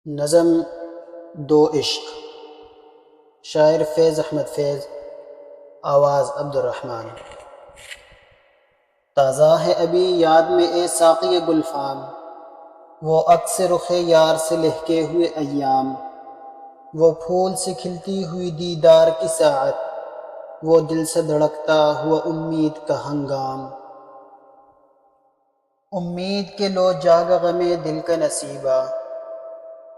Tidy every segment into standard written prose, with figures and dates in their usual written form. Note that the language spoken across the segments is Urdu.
نظم دو عشق، شاعر فیض احمد فیض، آواز عبدالرحمن۔ تازہ ہے ابھی یاد میں اے ساقی گلفام، وہ عکس رخ یار سے لہکے ہوئے ایام، وہ پھول سے کھلتی ہوئی دیدار کی ساعت، وہ دل سے دھڑکتا ہوا امید کا ہنگام۔ امید کے لو جاگ غم دل کا نصیبہ،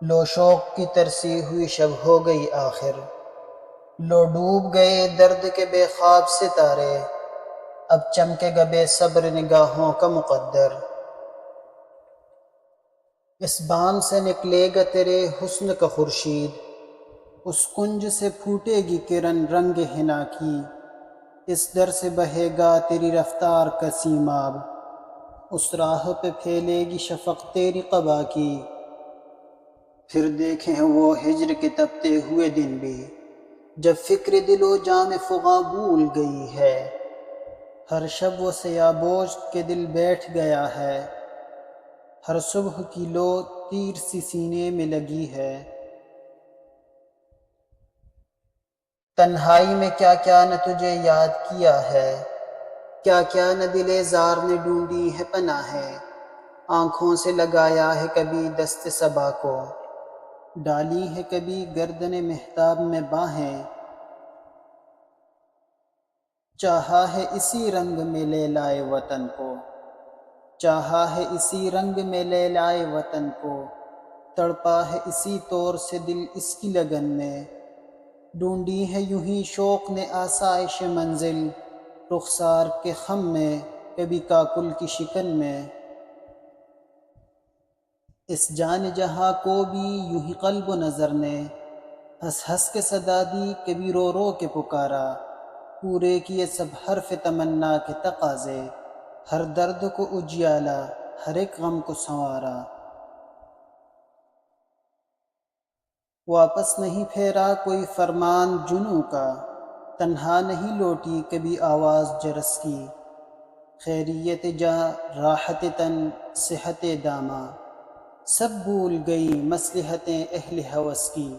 لو شوق کی ترسی ہوئی شب ہو گئی آخر، لو ڈوب گئے درد کے بے خواب ستارے، اب چمکے گا بے صبر نگاہوں کا مقدر۔ اس بام سے نکلے گا تیرے حسن کا خورشید، اس کنج سے پھوٹے گی کرن رنگ حنا کی، اس در سے بہے گا تیری رفتار کا سیماب، اس راہ پہ پھیلے گی شفق تیری قبا کی۔ پھر دیکھیں وہ ہجر کے تپتے ہوئے دن بھی، جب فکر دل و جام فغاں بھول گئی ہے، ہر شب وہ سیاہ بوجھ کے دل بیٹھ گیا ہے، ہر صبح کی لو تیر سی سینے میں لگی ہے۔ تنہائی میں کیا کیا نہ تجھے یاد کیا ہے، کیا کیا نہ دل زار نے ڈھونڈی ہے پناہیں، آنکھوں سے لگایا ہے کبھی دست صبا کو، ڈالی ہے کبھی گردن مہتاب میں باہیں، چاہا ہے اسی رنگ میں لے لائے وطن کو، چاہا ہے اسی رنگ میں لے لائے وطن کو، تڑپا ہے اسی طور سے دل اس کی لگن میں، ڈھونڈی ہے یوں ہی شوق نے آسائش منزل، رخسار کے خم میں کبھی کاکل کی شکن میں۔ اس جان جہاں کو بھی یوں ہی قلب و نظر نے ہنس ہنس کے صدا دی، کبھی رو رو کے پکارا، پورے کیے سب حرف تمنا کے تقاضے، ہر درد کو اجیالا، ہر ایک غم کو سنوارا۔ واپس نہیں پھیرا کوئی فرمان جنوں کا، تنہا نہیں لوٹی کبھی آواز جرس کی، خیریت جاں راحت تن صحت داماں، سب بھول گئی مصلحتیں اہل ہوس کی۔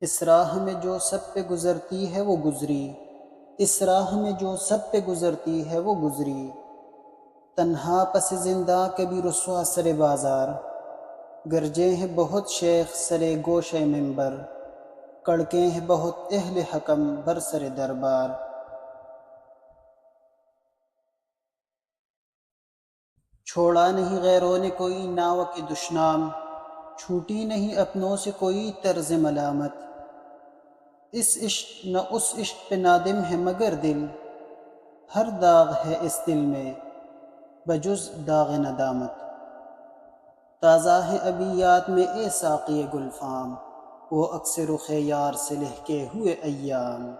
اس راہ میں جو سب پہ گزرتی ہے وہ گزری، اس راہ میں جو سب پہ گزرتی ہے وہ گزری، تنہا پس زندہ کبھی رسوا سر بازار، گرجے ہیں بہت شیخ سرے گوشے منبر، کڑکے ہیں بہت اہل حکم بر سر دربار۔ چھوڑا نہیں غیروں نے کوئی ناو کی دشنام، چھوٹی نہیں اپنوں سے کوئی طرز ملامت، اس عشق نہ اس عشق پہ نادم ہے مگر دل، ہر داغ ہے اس دل میں بجز داغ ندامت۔ تازہ ہے ابھی یاد میں اے ساقی گلفام، وہ عکس رخ یار سے لہکے ہوئے ایام۔